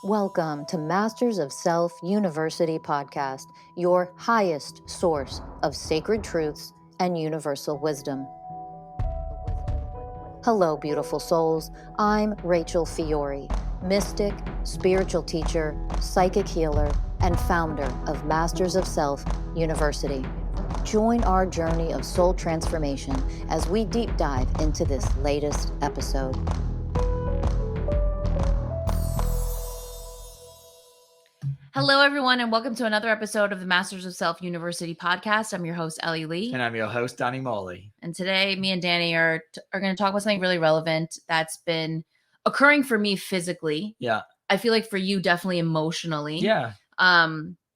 Welcome to Masters of Self University podcast, your highest source of sacred truths and universal wisdom. Hello, beautiful souls. I'm Rachel Fiori, mystic, spiritual teacher, psychic healer, and founder of Masters of Self University. Join our journey of soul transformation as we deep dive into this latest episode. Hello, everyone, and welcome to another episode of the Masters of Self University podcast. I'm your host, Ellie Lee. And I'm your host, Danny Morley. And today, me and Danny are going to talk about something really relevant that's been occurring for me physically. Yeah. I feel like for you, definitely emotionally. Yeah.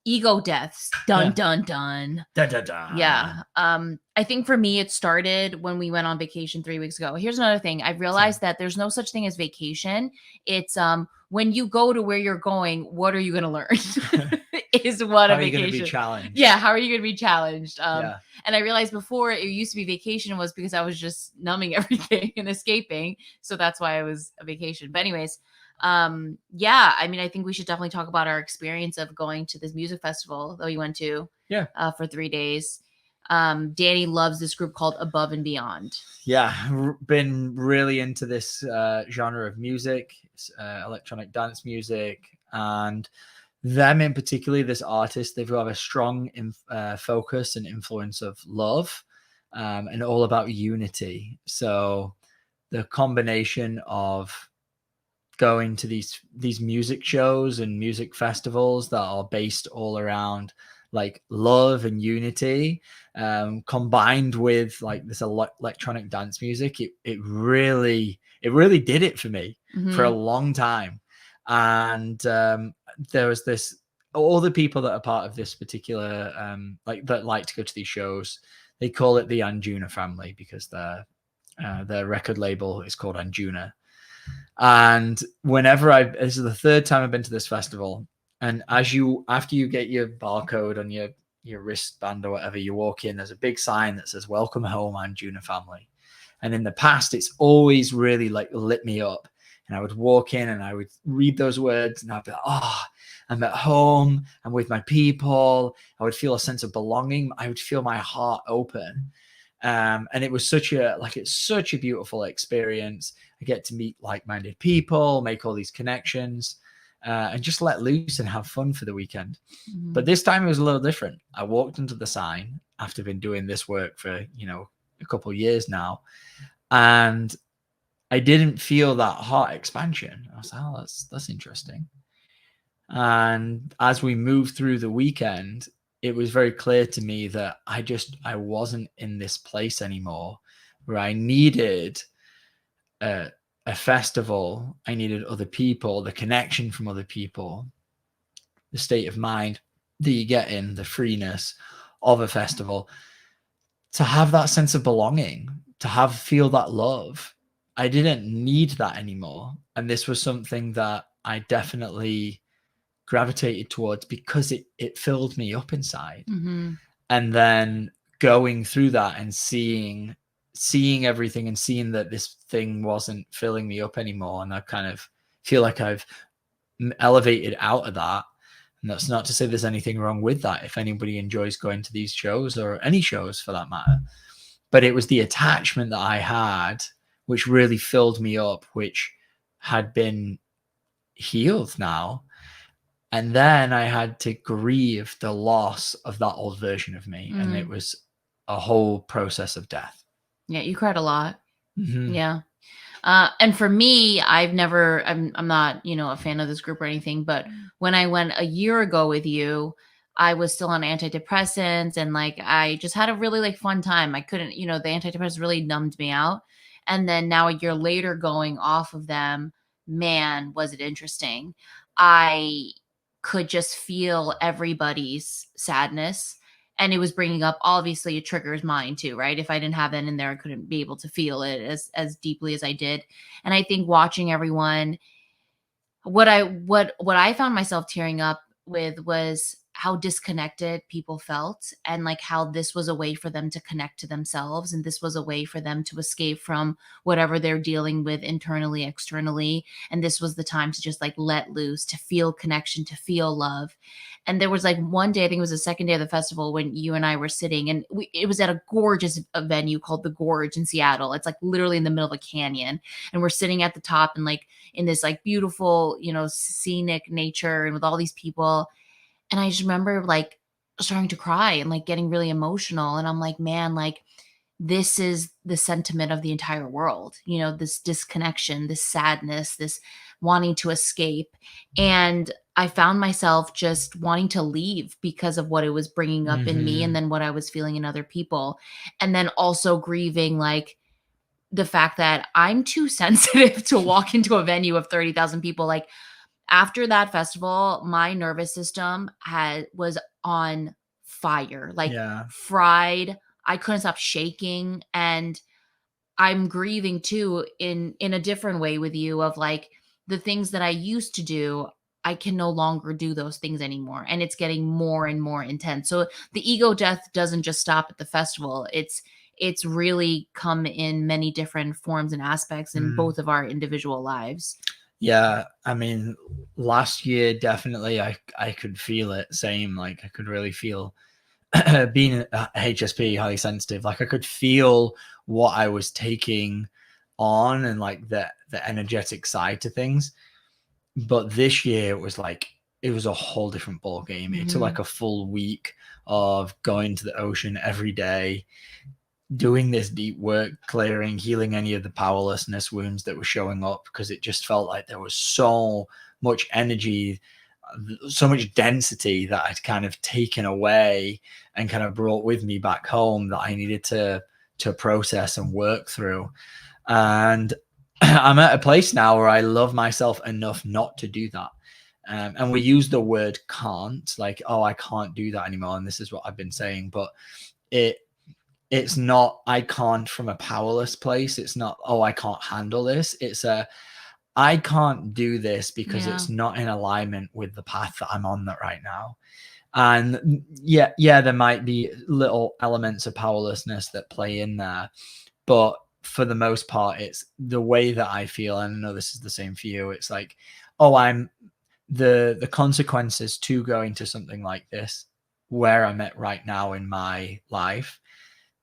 Ego deaths. Dun, Yeah. dun, dun. Dun, dun, dun. Yeah. I think for me, it started when we went on vacation 3 weeks ago. Here's another thing. I've realized that there's no such thing as vacation. It's when you go to where you're going, what are you going to learn? Is what How a vacation. Are you going to be challenged? Yeah. How are you going to be challenged? Yeah. And I realized before it used to be vacation was because I was just numbing everything and escaping. So that's why it was a vacation. But anyways, yeah, I mean, I think we should definitely talk about our experience of going to this music festival that we went to for 3 days. Danny loves this group called Above and Beyond. Yeah, been really into this genre of music, electronic dance music, and them in particular, this artist, they've got a strong focus and influence of love and all about unity. So the combination of going to these music shows and music festivals that are based all around like love and unity, combined with like this electronic dance music, it really did it for me for a long time. And there was this, all the people that are part of this particular that like to go to these shows, they call it the Anjuna family because their record label is called Anjuna. And whenever this is the third time I've been to this festival, and after you get your barcode on your wristband or whatever, you walk in, there's a big sign that says "Welcome home, Anjuna family." And in the past, it's always really like lit me up. And I would walk in and I would read those words and I'd be like, oh, I'm at home. I'm with my people. I would feel a sense of belonging. I would feel my heart open. And it was it's such a beautiful experience. I get to meet like-minded people, make all these connections, and just let loose and have fun for the weekend. Mm-hmm. But this time it was a little different. I walked into the sign after been doing this work for, a couple of years now. And I didn't feel that heart expansion. I was like, oh, that's interesting. And as we moved through the weekend, it was very clear to me that I wasn't in this place anymore where I needed a festival. I needed other people, the connection from other people, the state of mind that you get in, the freeness of a festival, to have that sense of belonging, to feel that love. I didn't need that anymore. And this was something that I definitely gravitated towards because it filled me up inside. Mm-hmm. And then going through that and seeing everything and seeing that this thing wasn't filling me up anymore, and I kind of feel like I've elevated out of that. And that's not to say there's anything wrong with that if anybody enjoys going to these shows or any shows for that matter, but it was the attachment that I had which really filled me up, which had been healed now. And then I had to grieve the loss of that old version of me. Mm. And it was a whole process of death. Yeah, you cried a lot. Mm-hmm. Yeah. And for me, I'm not, a fan of this group or anything, but when I went a year ago with you, I was still on antidepressants and I just had a really fun time. I couldn't, the antidepressants really numbed me out. And then now a year later going off of them, man, was it interesting. I could just feel everybody's sadness, and it was bringing up, obviously it triggers mine too, right? If I didn't have that in there, I couldn't be able to feel it as deeply as I did. And I think watching everyone, what I found myself tearing up with was how disconnected people felt, and like how this was a way for them to connect to themselves, and this was a way for them to escape from whatever they're dealing with internally, externally, and this was the time to just like let loose, to feel connection, to feel love. And there was like one day, I think it was the second day of the festival, when you and I were sitting, and it was at a gorgeous venue called the Gorge in Seattle. It's like literally in the middle of a canyon, and we're sitting at the top and like in this like beautiful, scenic nature and with all these people. And I just remember like starting to cry and like getting really emotional. And I'm like, man, like this is the sentiment of the entire world, this disconnection, this sadness, this wanting to escape. And I found myself just wanting to leave because of what it was bringing up in me, and then what I was feeling in other people. And then also grieving like the fact that I'm too sensitive to walk into a venue of 30,000 people. Like after that festival, my nervous system was on fire, like fried. I couldn't stop shaking. And I'm grieving too in a different way with you, of like the things that I used to do, I can no longer do those things anymore. And it's getting more and more intense. So the ego death doesn't just stop at the festival. It's really come in many different forms and aspects in both of our individual lives. Yeah, I mean, last year definitely I could feel it. Same, like I could really feel being a HSP, highly sensitive. Like I could feel what I was taking on, and like the energetic side to things. But this year it was like it was a whole different ball game. It took like a full week of going to the ocean every day, doing this deep work, clearing, healing any of the powerlessness wounds that were showing up, because it just felt like there was so much energy, so much density that I'd kind of taken away and kind of brought with me back home that I needed to process and work through. And I'm at a place now where I love myself enough not to do that. And we use the word can't, like, oh, I can't do that anymore. And this is what I've been saying, but it's not, I can't from a powerless place. It's not, oh, I can't handle this. It's I can't do this because it's not in alignment with the path that I'm on right now. And yeah, there might be little elements of powerlessness that play in there, but for the most part, it's the way that I feel. And I know this is the same for you. It's like, oh, I'm the consequences to going to something like this, where I'm at right now in my life,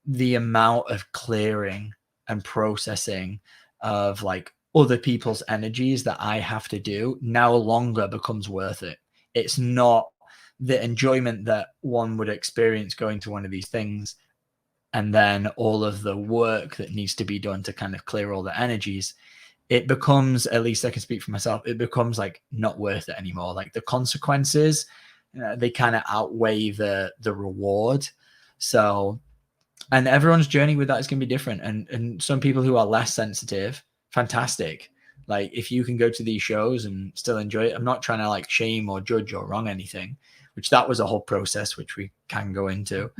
the amount of clearing and processing of like other people's energies that I have to do no longer becomes worth it. It's not the enjoyment that one would experience going to one of these things, and then all of the work that needs to be done to kind of clear all the energies. It becomes, at least I can speak for myself, it becomes like not worth it anymore. Like the consequences, they kind of outweigh the reward. So, and everyone's journey with that is going to be different. And some people who are less sensitive, fantastic. Like if you can go to these shows and still enjoy it, I'm not trying to like shame or judge or wrong anything, which that was a whole process, which we can go into.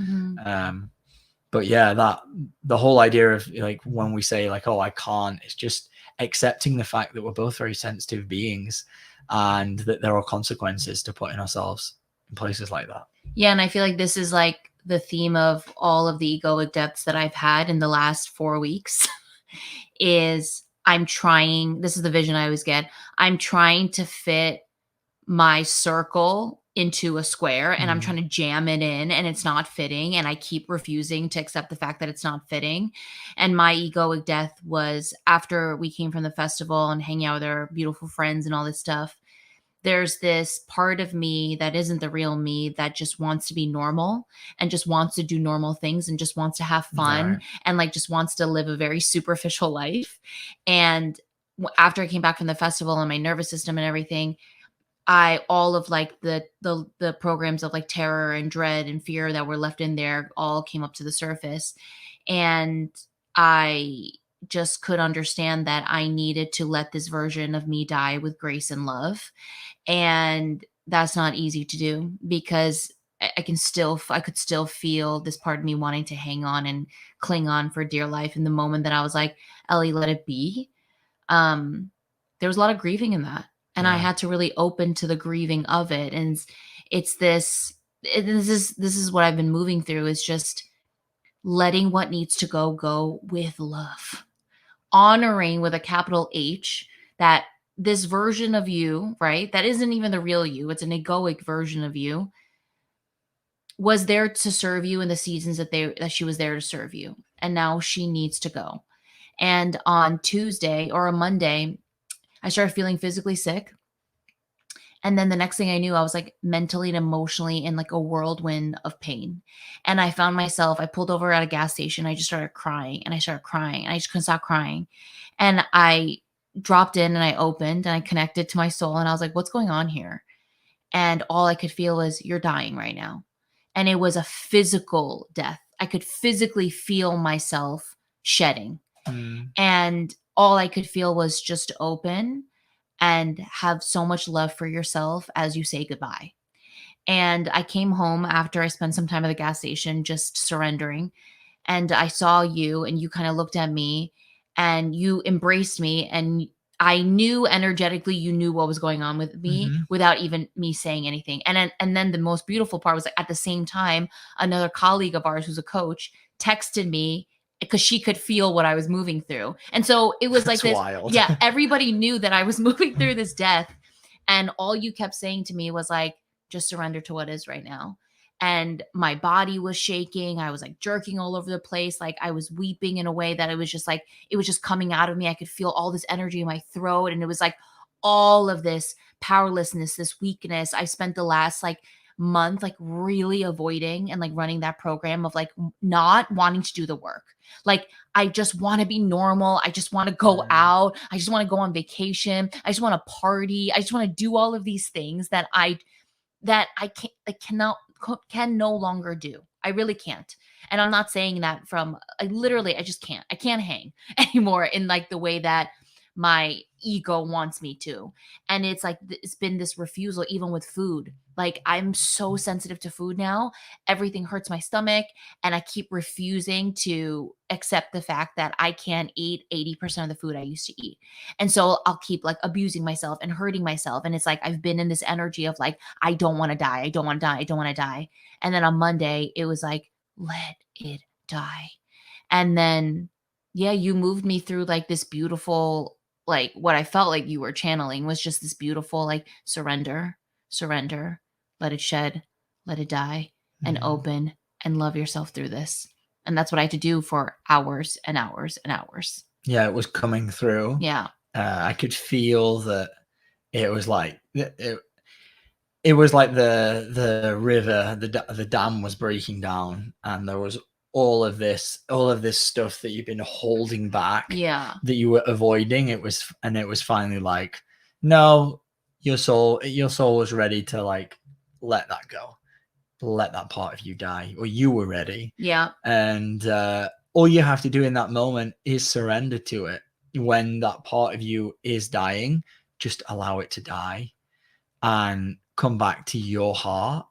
But yeah, that the whole idea of like when we say like, oh, I can't, it's just accepting the fact that we're both very sensitive beings, and that there are consequences to putting ourselves in places like that. Yeah. And I feel like this is like the theme of all of the egoic deaths that I've had in the last 4 weeks is I'm trying, this is the vision I always get. I'm trying to fit my circle into a square, and I'm trying to jam it in, and it's not fitting. And I keep refusing to accept the fact that it's not fitting. And my egoic death was after we came from the festival and hanging out with our beautiful friends and all this stuff. There's this part of me that isn't the real me that just wants to be normal and just wants to do normal things and just wants to have fun and like just wants to live a very superficial life. And after I came back from the festival and my nervous system and everything, all of like the programs of like terror and dread and fear that were left in there all came up to the surface. And I just could understand that I needed to let this version of me die with grace and love. And that's not easy to do, because I could still feel this part of me wanting to hang on and cling on for dear life. In the moment that I was like, Ellie, let it be. There was a lot of grieving in that. And I had to really open to the grieving of it. And it's this this is what I've been moving through, is just letting what needs to go with love, honoring with a capital H that this version of you, right, that isn't even the real you, it's an egoic version of you, was there to serve you in the seasons that she was there to serve you, and now she needs to go. And on Tuesday or a Monday, I started feeling physically sick. And then the next thing I knew, I was like mentally and emotionally in like a whirlwind of pain. And I found myself, I pulled over at a gas station. I just started crying and I started crying and I just couldn't stop crying. And I dropped in and I opened and I connected to my soul. And I was like, what's going on here? And all I could feel was, you're dying right now. And it was a physical death. I could physically feel myself shedding. And all I could feel was just open and have so much love for yourself as you say goodbye. And I came home after I spent some time at the gas station just surrendering. And I saw you and you kind of looked at me and you embraced me. And I knew energetically you knew what was going on with me without even me saying anything. And then the most beautiful part was, like, at the same time, another colleague of ours who's a coach texted me because she could feel what I was moving through. And so it was like That's this. wild. Yeah, everybody knew that I was moving through this death. And all you kept saying to me was like, just surrender to what is right now. And my body was shaking. I was like jerking all over the place. Like I was weeping in a way that it was just like, it was just coming out of me. I could feel all this energy in my throat. And it was like all of this powerlessness, this weakness. I spent the last like month like really avoiding and like running that program of like not wanting to do the work. Like I just want to be normal. I just want to go out. I just want to go on vacation. I just want to party. I just want to do all of these things that I can no longer do. I really can't. And I'm not saying that from I just can't. I can't hang anymore in like the way that my ego wants me to. And it's like it's been this refusal even with food. Like I'm so sensitive to food now. Everything hurts my stomach and I keep refusing to accept the fact that I can't eat 80% of the food I used to eat. And so I'll keep like abusing myself and hurting myself. And it's like I've been in this energy of like, I don't want to die. I don't want to die. I don't want to die. And then on Monday, it was like, let it die. And then, yeah, you moved me through like this beautiful, like what I felt like you were channeling was just this beautiful, like surrender, let it shed, let it die, and open and love yourself through this. And that's what I had to do for hours and hours and hours. Yeah, it was coming through. Yeah. I could feel that it was like it was like the river, the dam was breaking down, and there was all of this stuff that you've been holding back, Yeah, that you were avoiding. It was finally like, no, your soul was ready to like let that go, let that part of you die, or you were ready. yeah, And all you have to do in that moment is surrender to it. When that part of you is dying, just allow it to die and come back to your heart,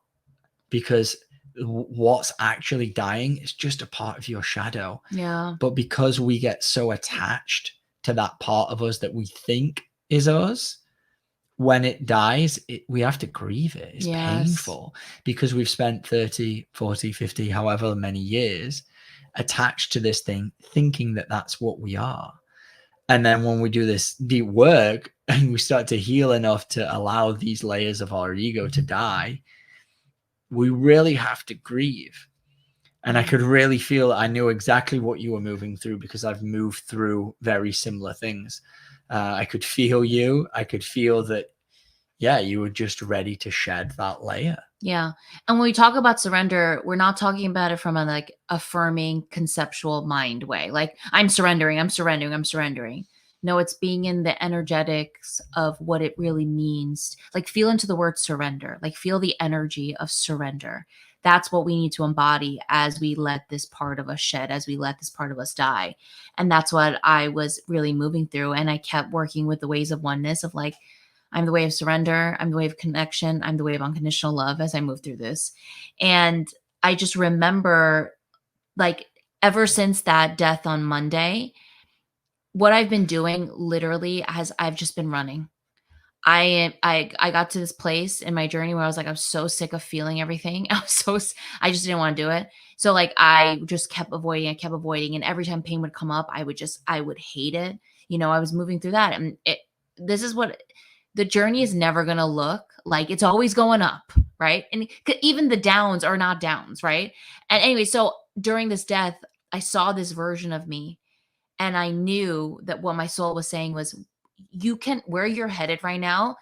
because what's actually dying is just a part of your shadow. yeah, But because we get so attached to that part of us that we think is us, when it dies, we have to grieve it. It's painful because we've spent 30, 40, 50, however many years attached to this thing, thinking that that's what we are. And then when we do this deep work and we start to heal enough to allow these layers of our ego to die, we really have to grieve. And I could really feel, I knew exactly what you were moving through because I've moved through very similar things. I could feel you. I could feel that, yeah, you were just ready to shed that layer. yeah. And when we talk about surrender, we're not talking about it from a like affirming conceptual mind way. Like I'm surrendering. No, it's being in the energetics of what it really means. Like feel into the word surrender, like feel the energy of surrender. That's what we need to embody as we let this part of us shed, as we let this part of us die. And that's what I was really moving through. And I kept working with the ways of oneness of like, I'm the way of surrender. I'm the way of connection. I'm the way of unconditional love as I move through this. And I just remember like ever since that death on Monday, what I've been doing literally as I've just been running. I got to this place in my journey where I was like, I'm so sick of feeling everything. I just didn't want to do it. So like I just kept avoiding. I kept avoiding, and every time pain would come up, I would hate it. I was moving through that, and this is what the journey is never gonna look like. It's always going up, right? And even the downs are not downs, right? And anyway, so during this death, I saw this version of me, and I knew that what my soul was saying was, where you're headed right now,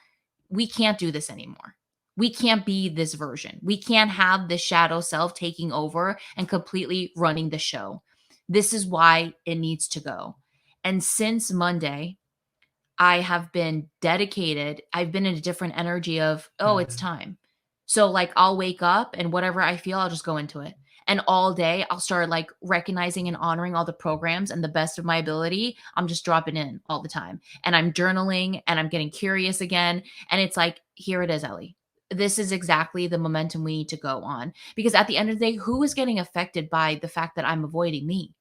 we can't do this anymore. We can't be this version. We can't have the shadow self taking over and completely running the show. This is why it needs to go. And since Monday, I have been dedicated. I've been in a different energy of, it's time. So like I'll wake up and whatever I feel, I'll just go into it. And all day I'll start like recognizing and honoring all the programs, and the best of my ability, I'm just dropping in all the time. And I'm journaling and I'm getting curious again. And it's like, here it is, Ellie. This is exactly the momentum we need to go on. Because at the end of the day, who is getting affected by the fact that I'm avoiding me?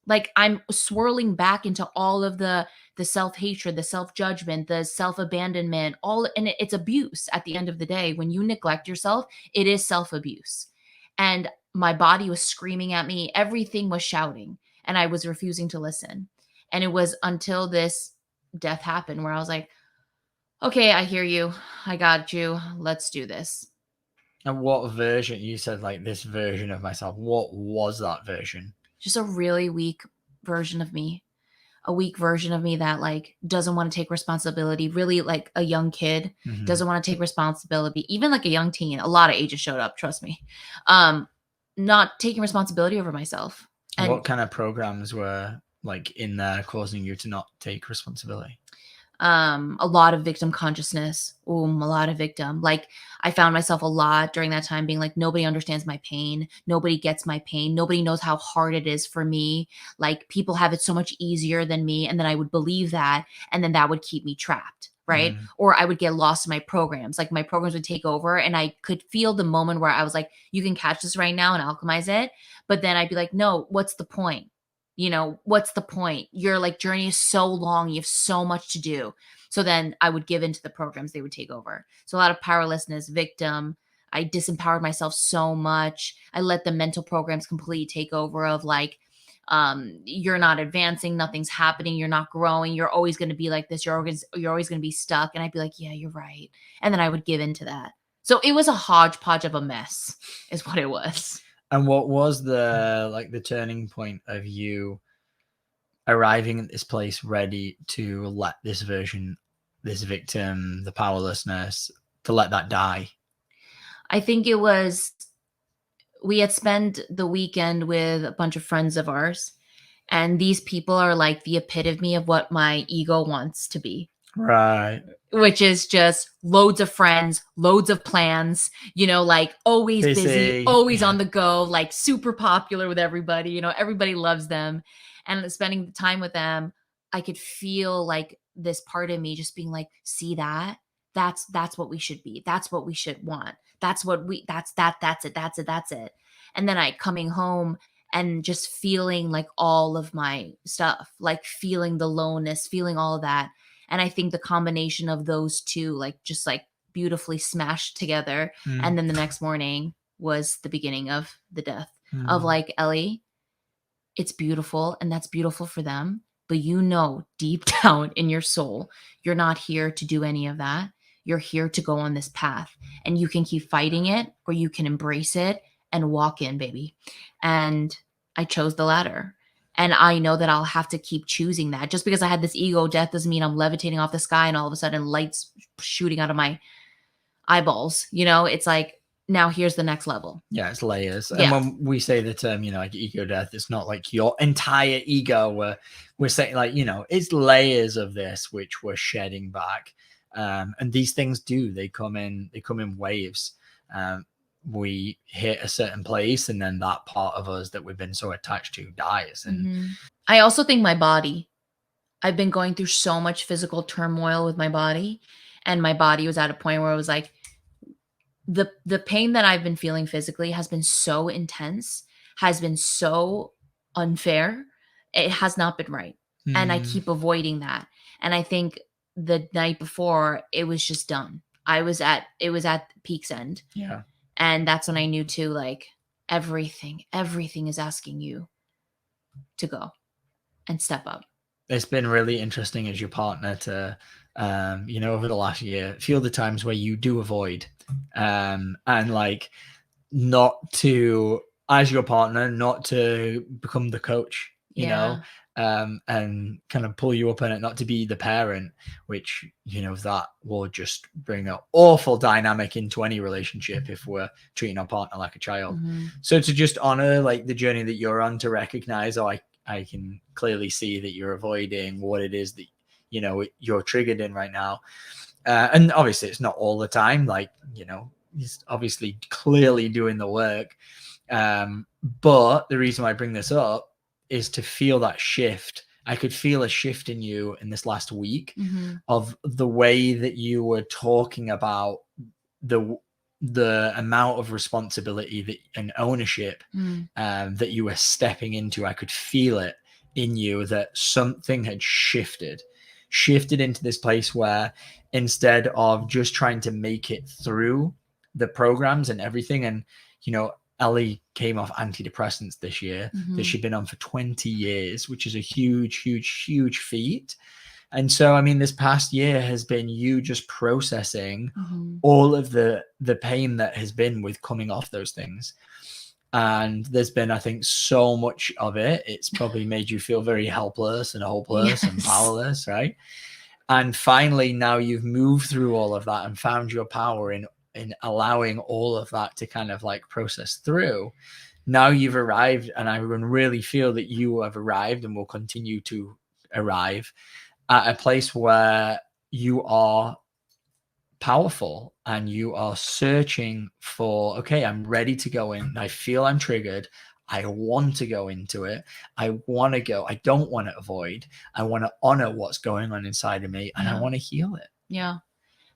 Like I'm swirling back into all of the self-hatred, the self-judgment, the self-abandonment, and it's abuse at the end of the day. When you neglect yourself, it is self-abuse. And my body was screaming at me, everything was shouting, and I was refusing to listen. And it was until this death happened where I was like, okay, I hear you. I got you. Let's do this. And what version, you said like this version of myself, what was that version? Just a really weak version of me. A weak version of me that like doesn't want to take responsibility, really like a young kid, doesn't want to take responsibility, even like a young teen. A lot of ages showed up, trust me. Not taking responsibility over myself. And what kind of programs were like in there causing you to not take responsibility? A lot of victim consciousness. A lot of victim. Like I found myself a lot during that time being like, nobody understands my pain. Nobody gets my pain. Nobody knows how hard it is for me. Like people have it so much easier than me. And then I would believe that. And then that would keep me trapped. Right. Or I would get lost in my programs. Like my programs would take over, and I could feel the moment where I was like, you can catch this right now and alchemize it. But then I'd be like, no, what's the point? What's the point? Your like journey is so long. You have so much to do. So then I would give into the programs, they would take over. So a lot of powerlessness, victim. I disempowered myself so much. I let the mental programs completely take over of like, you're not advancing, nothing's happening, you're not growing, you're always going to be like this, you're always going to be stuck. And I'd be like, yeah, you're right. And then I would give into that. So it was a hodgepodge of a mess is what it was. And what was the turning point of you arriving at this place ready to let this version, this victim, the powerlessness, to let that die? I think it was, we had spent the weekend with a bunch of friends of ours, and these people are like the epitome of what my ego wants to be. Right. Which is just loads of friends, loads of plans, like always busy, always on the go, like super popular with everybody, everybody loves them. And spending time with them, I could feel like this part of me just being like, see that's what we should be. That's what we should want. That's it. And then I coming home and just feeling like all of my stuff, like feeling the lowness, feeling all of that. And I think the combination of those two, like just like beautifully smashed together. And then the next morning was the beginning of the death of like, Ellie, it's beautiful. And that's beautiful for them. But deep down in your soul, you're not here to do any of that. You're here to go on this path, and you can keep fighting it, or you can embrace it and walk in, baby. And I chose the latter. And I know that I'll have to keep choosing that. Just because I had this ego death doesn't mean I'm levitating off the sky and all of a sudden lights shooting out of my eyeballs. It's like, now here's the next level. Yeah, it's layers. Yeah. And when we say the term, like ego death, it's not like your entire ego. We're saying like, it's layers of this which we're shedding back. And these things they come in waves. We hit a certain place, and then that part of us that we've been so attached to dies. And I also think my body, I've been going through so much physical turmoil with my body, and my body was at a point where it was like, the pain that I've been feeling physically has been so intense, has been so unfair. It has not been right. And I keep avoiding that. And I think the night before, it was just done. It was at peak's end. Yeah. And that's when I knew too, like, everything is asking you to go and step up. It's been really interesting as your partner to, over the last year, feel the times where you do avoid, and like not to, as your partner, not to become the coach, and kind of pull you up on it, not to be the parent, which, that will just bring an awful dynamic into any relationship if we're treating our partner like a child. Mm-hmm. So to just honor like the journey that you're on, to recognize, I can clearly see that you're avoiding what it is that, you're triggered in right now. And obviously it's not all the time, like, he's obviously clearly doing the work. But the reason why I bring this up is to feel that shift. I could feel a shift in you in this last week of the way that you were talking about the amount of responsibility and ownership that you were stepping into. I could feel it in you that something had shifted into this place where, instead of just trying to make it through the programs and everything, and Ellie came off antidepressants this year that she'd been on for 20 years, which is a huge feat. And so, I mean, this past year has been you just processing all of the pain that has been with coming off those things. And there's been, I think, so much of it. It's probably made you feel very helpless and hopeless and powerless, right? And finally, now you've moved through all of that and found your power in allowing all of that to kind of like process through. Now you've arrived, and I really feel that you have arrived and will continue to arrive at a place where you are powerful and you are searching for, okay, I'm ready to go in. I feel I'm triggered. I want to go into it. I want to go. I don't want to avoid. I want to honor what's going on inside of me, and I want to heal it. Yeah.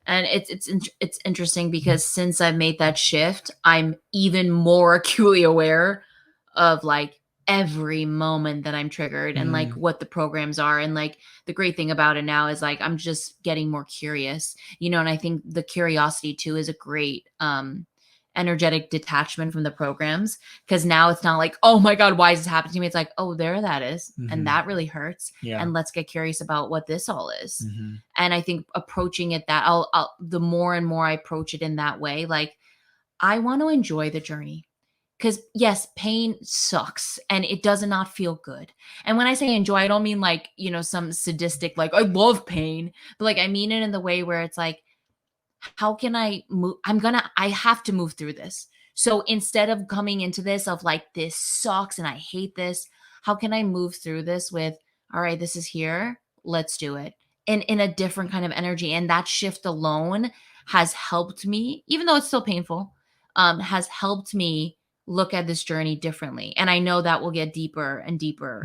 And it's interesting because since I've made that shift, I'm even more acutely aware of like every moment that I'm triggered and like what the programs are. And like the great thing about it now is like I'm just getting more curious, and I think the curiosity too is a great energetic detachment from the programs, because now it's not like, oh my God, why is this happening to me? It's like, oh, there that is. And that really hurts. And let's get curious about what this all is. And I think approaching it that I'll the more and more I approach it in that way, like I want to enjoy the journey. Because yes, pain sucks and it does not feel good. And when I say enjoy, I don't mean like, some sadistic, like I love pain, but like I mean it in the way where it's like, how can I move? I have to move through this. So instead of coming into this of like, this sucks and I hate this, how can I move through this with, all right, this is here, let's do it. And in a different kind of energy. And that shift alone has helped me, even though it's still painful, has helped me look at this journey differently. And I know that will get deeper and deeper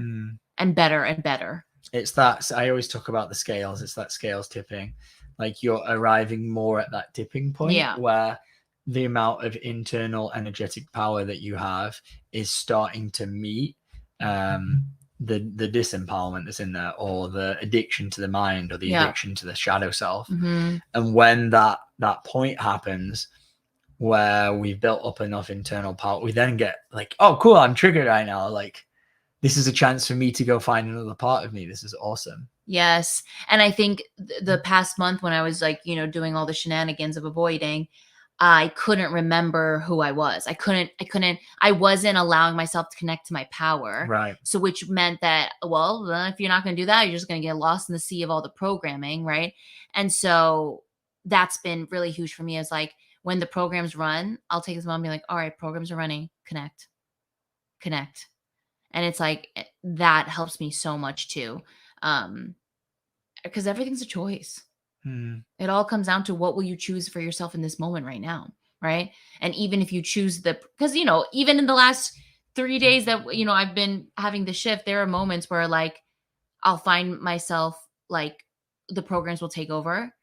and better and better. It's that, I always talk about the scales. It's that scales tipping. Like you're arriving more at that tipping point where the amount of internal energetic power that you have is starting to meet the disempowerment that's in there, or the addiction to the mind, or the addiction to the shadow self. And when that point happens where we've built up enough internal power, we then get like, oh cool, I'm triggered right now, like this is a chance for me to go find another part of me. This is awesome. Yes. And I think the past month when I was like, doing all the shenanigans of avoiding, I couldn't remember who I was. I wasn't allowing myself to connect to my power. Right. So which meant that, well, if you're not going to do that, you're just going to get lost in the sea of all the programming. Right. And so that's been really huge for me, is like when the programs run, I'll take this moment and be like, all right, programs are running, connect. And it's like, that helps me so much too. Because everything's a choice. It all comes down to what will you choose for yourself in this moment right now, right? And even if you choose because even in the last 3 days that I've been having the shift, there are moments where like I'll find myself like the programs will take over,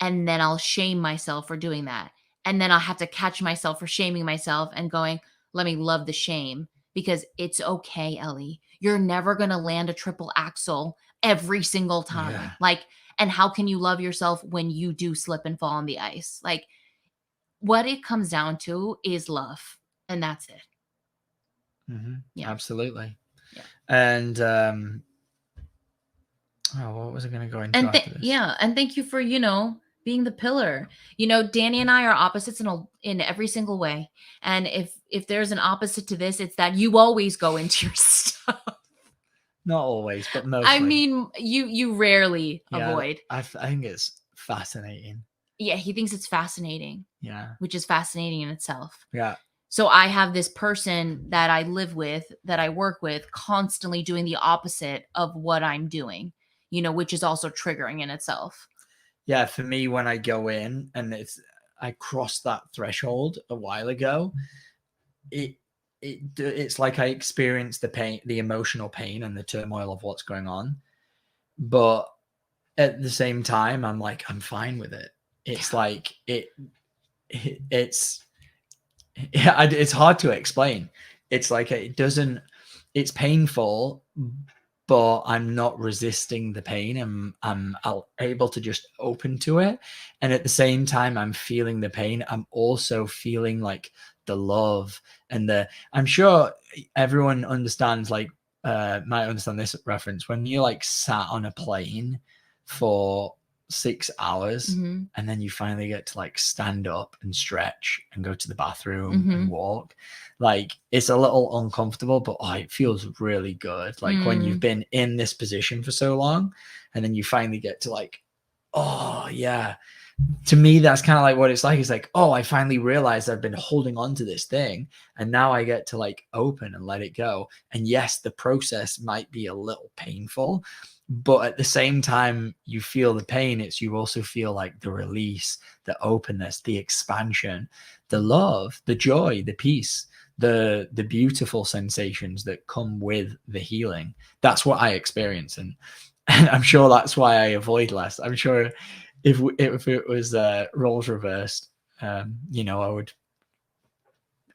and then I'll shame myself for doing that, and then I'll have to catch myself for shaming myself and going, let me love the shame, because it's okay, Ellie. You're never gonna land a triple axel every single time. Like And how can you love yourself when you do slip and fall on the ice? Like, what it comes down to is love, and that's it. Yeah. Absolutely. Yeah. And what was I going to go into after this? Yeah, and thank you for being the pillar. Danny and I are opposites in every single way, and if there's an opposite to this, it's that you always go into your stuff. Not always, but mostly. I mean, you rarely avoid. I think it's fascinating. Yeah, he thinks it's fascinating. Yeah. Which is fascinating in itself. Yeah. So I have this person that I live with, that I work with, constantly doing the opposite of what I'm doing, which is also triggering in itself. Yeah, for me, when I go in and I crossed that threshold a while ago, it's like I experienced the pain, the emotional pain and the turmoil of what's going on. But at the same time, I'm like, I'm fine with it. It's like it's hard to explain. It's like it's painful, but I'm not resisting the pain. I'm able to just open to it. And at the same time, I'm feeling the pain. I'm also feeling like the love and I'm sure everyone understands, like, might understand this reference. When you like sat on a plane for 6 hours and then you finally get to like stand up and stretch and go to the bathroom and walk, like it's a little uncomfortable, but it feels really good. Like when you've been in this position for so long and then you finally get to like, oh yeah, to me that's kind of like what it's like. It's like, oh, I finally realized I've been holding on to this thing and now I get to like open and let it go. And yes, the process might be a little painful, but at the same time you feel the pain, you also feel like the release, the openness, the expansion, the love, the joy, the peace, the beautiful sensations that come with the healing. That's what I experience, and I'm sure that's why I avoid less. I'm sure if it was roles reversed, I would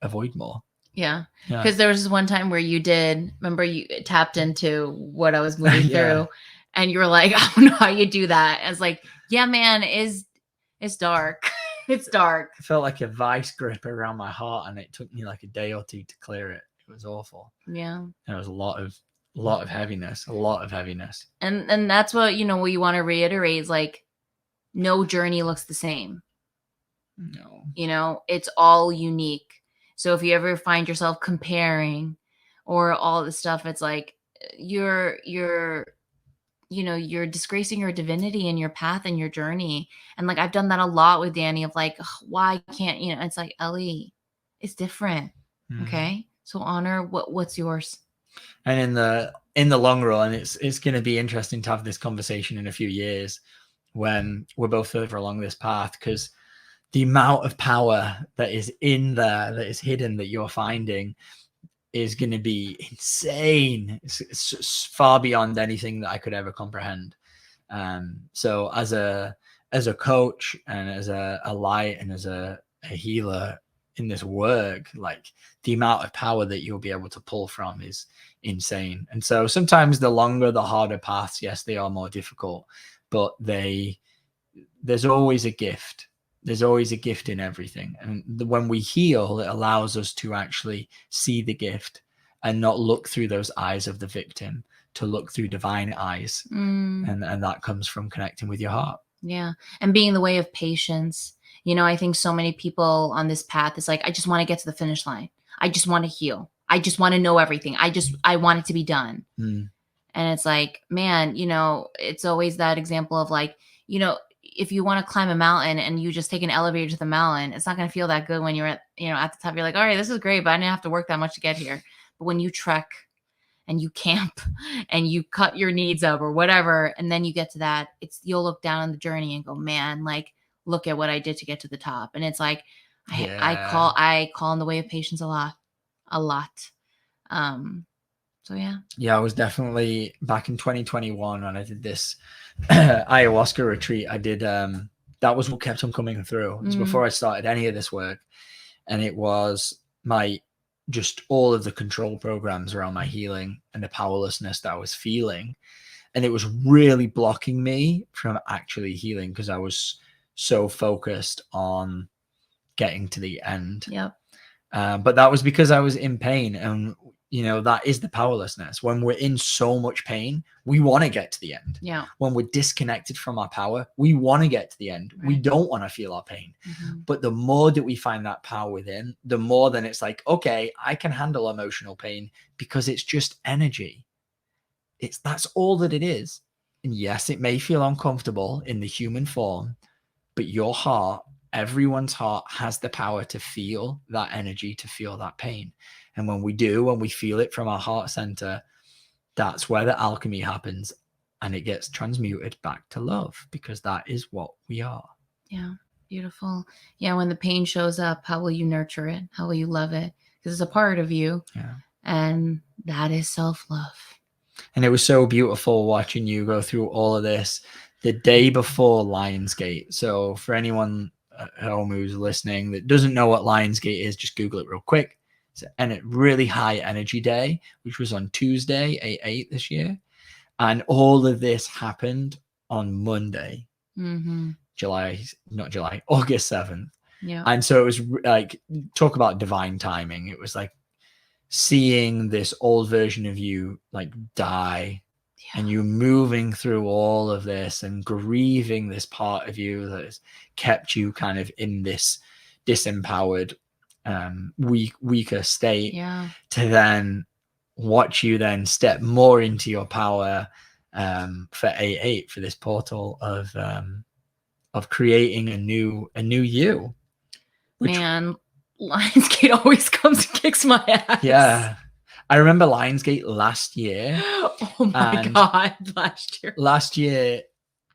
avoid more. Yeah, because there was this one time where you tapped into what I was moving through, and you were like, I don't know how you do that. I was like, yeah, man, it's dark. It's dark. It felt like a vice grip around my heart, and it took me like a day or two to clear it. It was awful. Yeah, there was a lot of heaviness, and that's what what you want to reiterate is, like, no journey looks the same. No, it's all unique. So if you ever find yourself comparing or all this stuff, it's like you're disgracing your divinity and your path and your journey. And like, I've done that a lot with Danny of like, why can't, it's like, Ellie, it's different. Okay. So honor what's yours. And in the long run, it's going to be interesting to have this conversation in a few years when we're both further along this path, because the amount of power that is in there, that is hidden, that you're finding is going to be insane. It's far beyond anything that I could ever comprehend. So as a coach and as a light and as a healer in this work, like the amount of power that you'll be able to pull from is insane. And so sometimes the longer, the harder paths, yes, they are more difficult, but there's always a gift. There's always a gift in everything. And when we heal, it allows us to actually see the gift and not look through those eyes of the victim, to look through divine eyes. And that comes from connecting with your heart. Yeah. And being the way of patience. I think so many people on this path is like, I just want to get to the finish line. I just want to heal. I just want to know everything. I want it to be done. And it's like, man, it's always that example of like, if you want to climb a mountain and you just take an elevator to the mountain, it's not going to feel that good when you're at the top. You're like, all right, this is great, but I didn't have to work that much to get here. But when you trek and you camp and you cut your needs up or whatever, and then you get to that, you'll look down on the journey and go, man, like, look at what I did to get to the top. And it's like, I call in the way of patience a lot. So yeah, I was definitely back in 2021 when I did this ayahuasca retreat. I did that was what kept on coming through. It was before I started any of this work, and it was just all of the control programs around my healing and the powerlessness that I was feeling. And it was really blocking me from actually healing because I was so focused on getting to the end. Yep. But that was because I was in pain. And, you know, that is the powerlessness. When we're in so much pain, we want to get to the end. Yeah. When we're disconnected from our power, we want to get to the end. Right. We don't want to feel our pain. Mm-hmm. But the more that we find that power within, the more then it's like, okay, I can handle emotional pain because it's just energy. That's all that it is. And yes, it may feel uncomfortable in the human form, but your heart, everyone's heart, has the power to feel that energy, to feel that pain. And when we do, when we feel it from our heart center, that's where the alchemy happens, and it gets transmuted back to love, because that is what we are. Yeah. Beautiful. Yeah. When the pain shows up, how will you nurture it? How will you love it? Because it's a part of you. Yeah. And that is self-love. And it was so beautiful watching you go through all of this the day before Lionsgate. So for anyone at home who's listening that doesn't know what Lionsgate is, just Google it real quick. It's a really high energy day, which was on Tuesday, 8/8 this year. And all of this happened on Monday, August 7th. Yeah. And so it was like, talk about divine timing. It was like seeing this old version of you like die, and you moving through all of this and grieving this part of you that has kept you kind of in this disempowered, weaker state, to then watch you then step more into your power for 8/8, for this portal of creating a new you. Man, Lionsgate always comes and kicks my ass. Yeah. I remember Lionsgate last year. Oh my God, last year.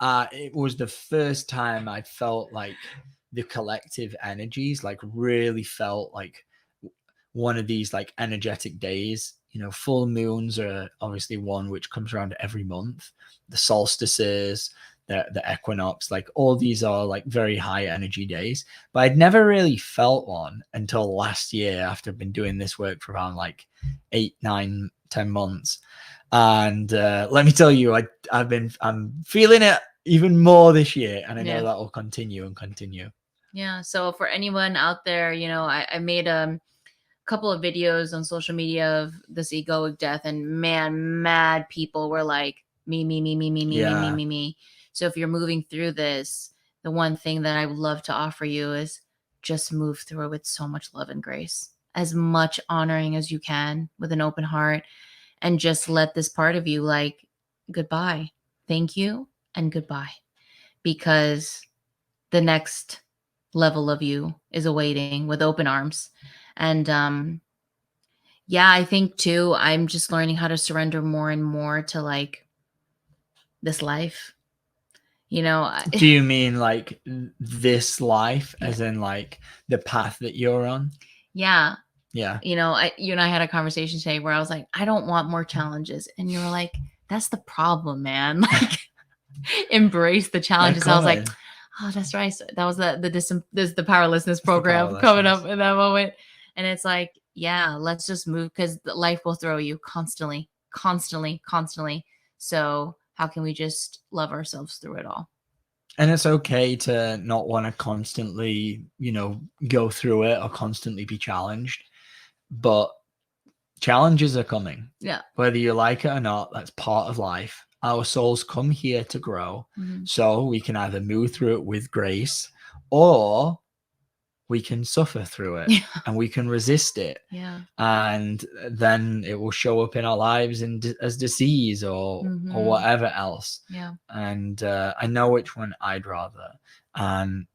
It was the first time I felt like the collective energies, like really felt like one of these like energetic days. You know, full moons are obviously one which comes around every month. The solstices, the equinox, like all these are like very high energy days. But I'd never really felt one until last year, after I've been doing this work for around like 8, 9, 10 months. And let me tell you, I'm feeling it even more this year, and I know that will continue and continue. Yeah. So for anyone out there, you know, I made a couple of videos on social media of this egoic death, and man, mad people were like, me. So if you're moving through this, the one thing that I would love to offer you is just move through it with so much love and grace, as much honoring as you can, with an open heart, and just let this part of you like, goodbye, thank you, and goodbye, because the next level of you is awaiting with open arms. And I think too, I'm just learning how to surrender more and more to like this life. You know, do you mean like this life, as in like the path that you're on? Yeah. You know, you and I had a conversation today where I was like, I don't want more challenges, and you were like, that's the problem, man. Like, embrace the challenges. I was like, oh, that's right. So that was the powerlessness program coming up in that moment. And it's like, yeah, let's just move, because life will throw you constantly. So how can we just love ourselves through it all? And it's okay to not want to constantly, you know, go through it or constantly be challenged, but challenges are coming. Yeah. Whether you like it or not, that's part of life. Our souls come here to grow. So we can either move through it with grace, or we can suffer through it and we can resist it. Yeah. And then it will show up in our lives as disease or whatever else. Yeah. And I know which one I'd rather. And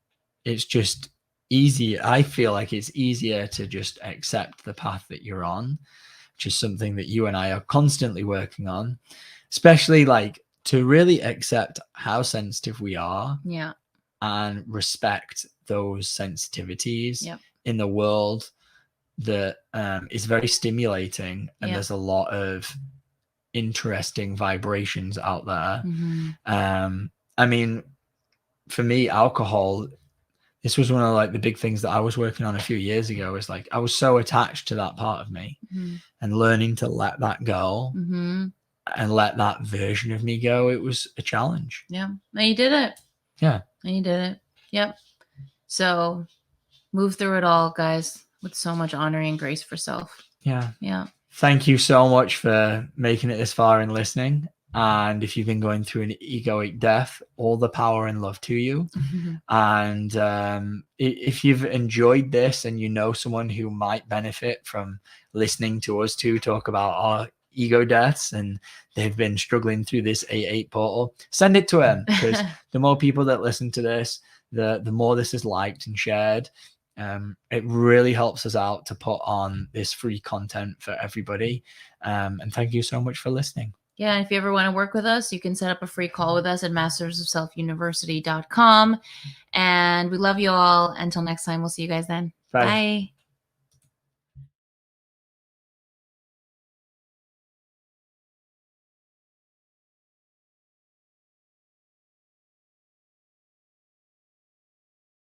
it's just easy. I feel like it's easier to just accept the path that you're on, which is something that you and I are constantly working on, especially like to really accept how sensitive we are. Yeah. And respect those sensitivities in the world that is very stimulating, and there's a lot of interesting vibrations out there. I mean, for me, alcohol, this was one of like the big things that I was working on a few years ago, is like I was so attached to that part of me, and learning to let that go and let that version of me go, it was a challenge. Yeah. And you did it. Yeah. And you did it. Yep. So move through it all, guys, with so much honor and grace for self. Yeah. Yeah. Thank you so much for making it this far and listening. And if you've been going through an egoic death, all the power and love to you. And if you've enjoyed this and you know someone who might benefit from listening to us two talk about our ego deaths and they've been struggling through this 8-8 portal, send it to them, because the more people that listen to this, the more this is liked and shared. It really helps us out to put on this free content for everybody. And thank you so much for listening. Yeah, and if you ever want to work with us, you can set up a free call with us at mastersofselfuniversity.com. And we love you all. Until next time, we'll see you guys then. Bye. Bye.